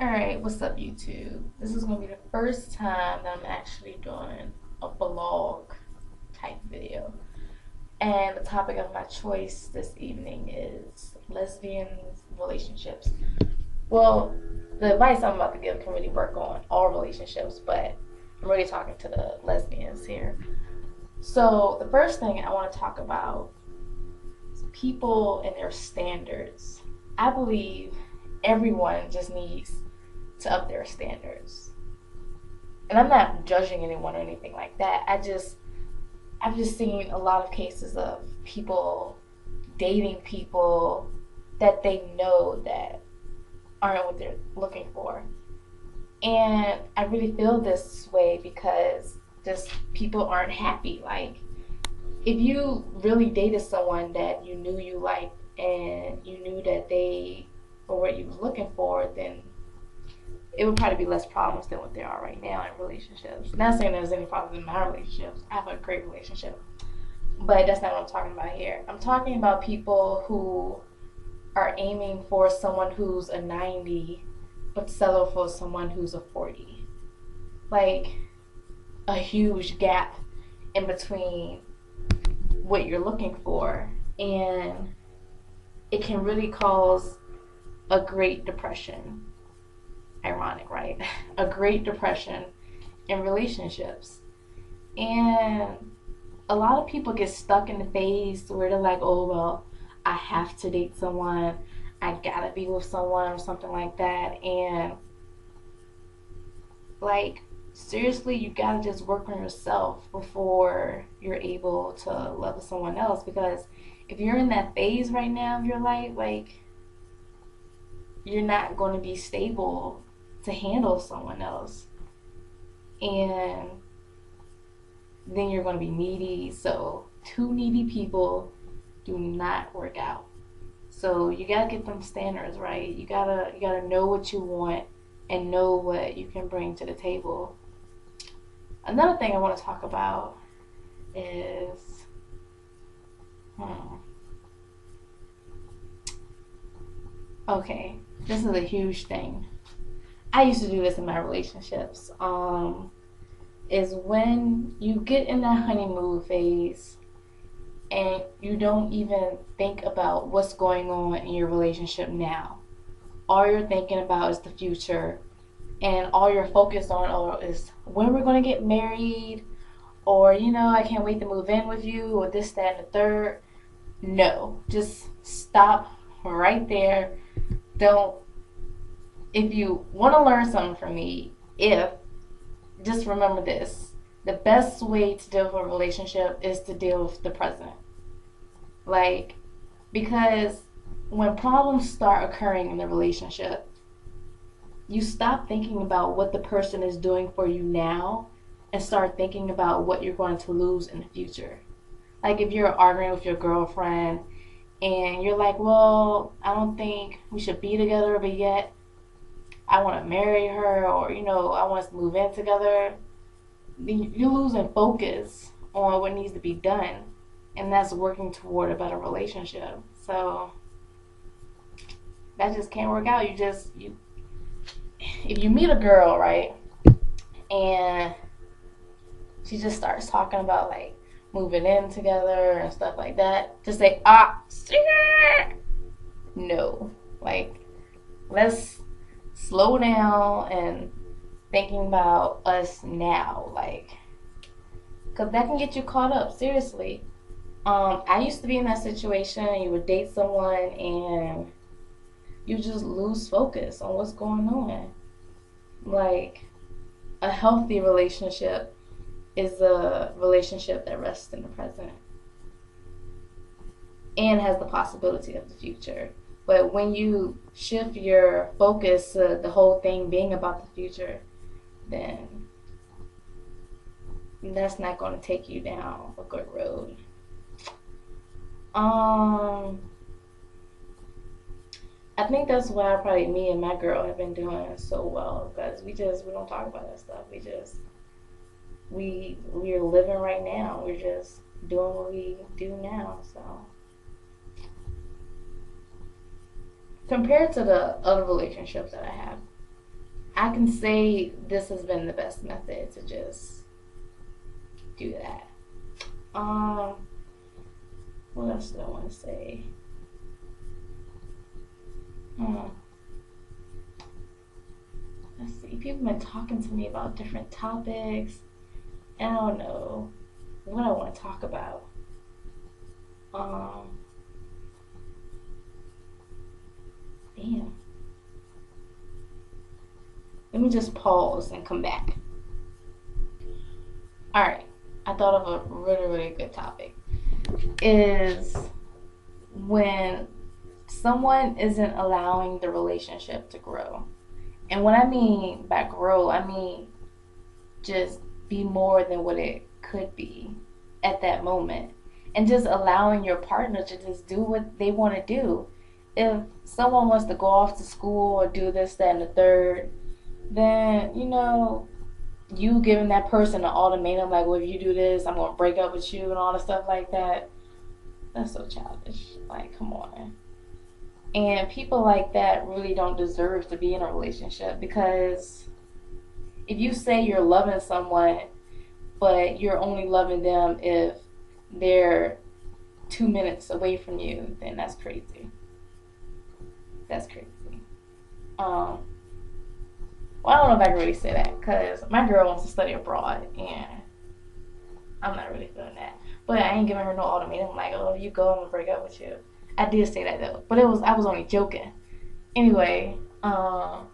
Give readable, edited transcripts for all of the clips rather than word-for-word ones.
Alright, what's up YouTube? This is going to be the first time that I'm actually doing a vlog type video. And the topic of my choice this evening is lesbian relationships. Well, the advice I'm about to give can really work on all relationships, but I'm really talking to the lesbians here. So, the first thing I want to talk about is people and their standards. I believe everyone just needs to up their standards. And I'm not judging anyone or anything like that. I've just seen a lot of cases of people dating people that they know that aren't what they're looking for. And I really feel this way because just people aren't happy. Like, if you really dated someone that you knew you liked and you knew that they were what you was looking for, then it would probably be less problems than what there are right now in relationships. Not saying there's any problems in my relationships. I have a great relationship. But that's not what I'm talking about here. I'm talking about people who are aiming for someone who's a 90 but settle for someone who's a 40. Like, a huge gap in between what you're looking for, and it can really cause a Great Depression. Ironic, right? A Great Depression in relationships. And a lot of people get stuck in the phase where they're like, oh, well, I have to date someone, I gotta be with someone, or something like that. And, like, seriously, you gotta just work on yourself before you're able to love someone else. Because if you're in that phase right now of your life, like, you're not going to be stable to handle someone else. And then you're going to be needy. So, two needy people do not work out. So, you got to get them standards right. You got to know what you want and know what you can bring to the table. Another thing I want to talk about is okay, this is a huge thing. I used to do this in my relationships. Is when you get in that honeymoon phase and you don't even think about what's going on in your relationship now. All you're thinking about is the future, and all you're focused on is when we're going to get married, or, I can't wait to move in with you, or this, that, and the third. No, just stop right there. Don't, if you want to learn something from me, just remember this: the best way to deal with a relationship is to deal with the present. Like, because when problems start occurring in the relationship, you stop thinking about what the person is doing for you now and start thinking about what you're going to lose in the future. Like, if you're arguing with your girlfriend and you're like, well, I don't think we should be together, but yet I want to marry her, or, I want us to move in together, you're losing focus on what needs to be done. And that's working toward a better relationship. So that just can't work out. If you meet a girl, right, and she just starts talking about, like, moving in together and stuff like that, just say, no. Like, let's slow down and thinking about us now. Like, because that can get you caught up, seriously. I used to be in that situation. You would date someone and you just lose focus on what's going on. Like, a healthy relationship is a relationship that rests in the present and has the possibility of the future. But when you shift your focus to the whole thing being about the future, then that's not going to take you down a good road. I think that's why probably me and my girl have been doing so well, because we don't talk about that stuff. We're living right now. We're just doing what we do now. So compared to the other relationships that I have, I can say this has been the best method to just do that. Um, what else do I want to say? Hmm. Let's see. People have been talking to me about different topics. And I don't know what I want to talk about. Um, Damn. Let me just pause and come back. All right. I thought of a really, really good topic. Is when someone isn't allowing the relationship to grow. And what I mean by grow, I mean just be more than what it could be at that moment. And just allowing your partner to just do what they want to do. If someone wants to go off to school or do this, that, and the third, then, you giving that person an ultimatum like, well, if you do this, I'm going to break up with you and all the stuff like that. That's so childish. Like, come on. And people like that really don't deserve to be in a relationship, because if you say you're loving someone, but you're only loving them if they're 2 minutes away from you, then that's crazy. That's crazy. Well, I don't know if I can really say that, because my girl wants to study abroad, and I'm not really feeling that. But I ain't giving her no ultimatum like, oh, you go, I'm gonna break up with you. I did say that though, but I was only joking. Anyway, I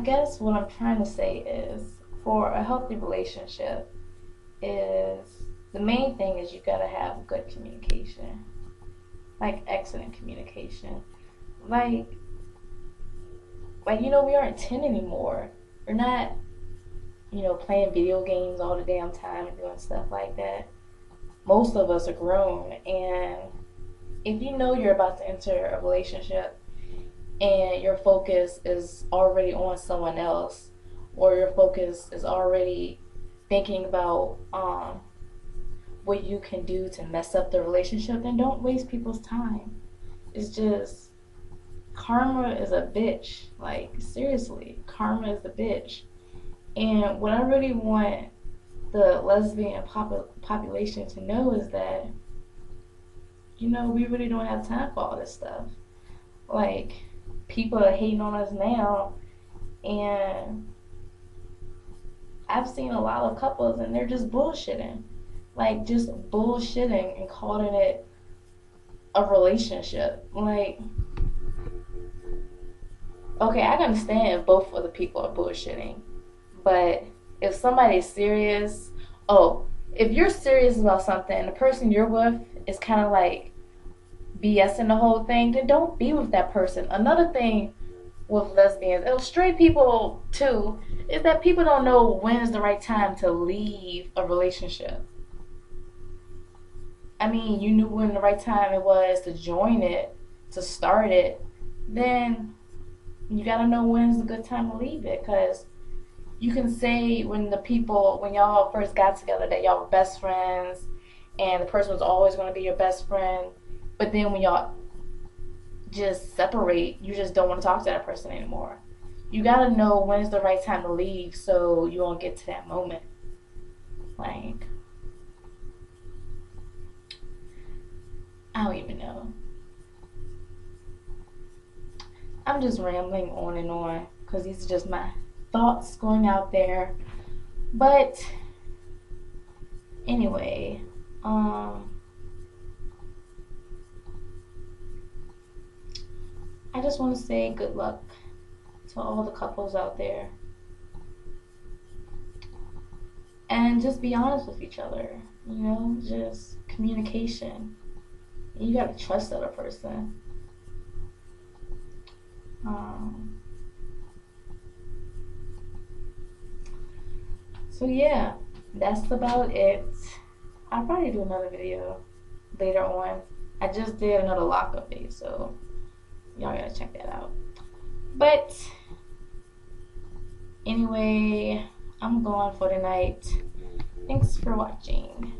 guess what I'm trying to say is, for a healthy relationship, is the main thing is you gotta have good communication, like excellent communication. Like, we aren't 10 anymore. We're not, playing video games all the damn time and doing stuff like that. Most of us are grown, and if you know you're about to enter a relationship and your focus is already on someone else, or your focus is already thinking about what you can do to mess up the relationship, then don't waste people's time. It's just, karma is a bitch. Like, seriously, karma is a bitch. And what I really want the lesbian population to know is that, we really don't have time for all this stuff. Like, people are hating on us now, and I've seen a lot of couples and they're just bullshitting. Like, just bullshitting and calling it a relationship. Like, okay, I can understand if both of the people are bullshitting, but if somebody's serious, if you're serious about something and the person you're with is kind of like BSing the whole thing, then don't be with that person. Another thing with lesbians, and straight people too, is that people don't know when is the right time to leave a relationship. I mean, you knew when the right time it was to join it, to start it, then you gotta know when's a good time to leave it. Because you can say when y'all first got together that y'all were best friends and the person was always going to be your best friend, but then when y'all just separate, you just don't want to talk to that person anymore. You gotta know when's the right time to leave so you won't get to that moment. Like, I don't even know. I'm just rambling on and on because these are just my thoughts going out there. But anyway, I just want to say good luck to all the couples out there. And just be honest with each other. Just communication. You gotta trust the other person. So yeah, that's about it. I'll probably do another video later on. I just did another lock update, so y'all gotta check that out. But anyway, I'm going for the night. Thanks for watching.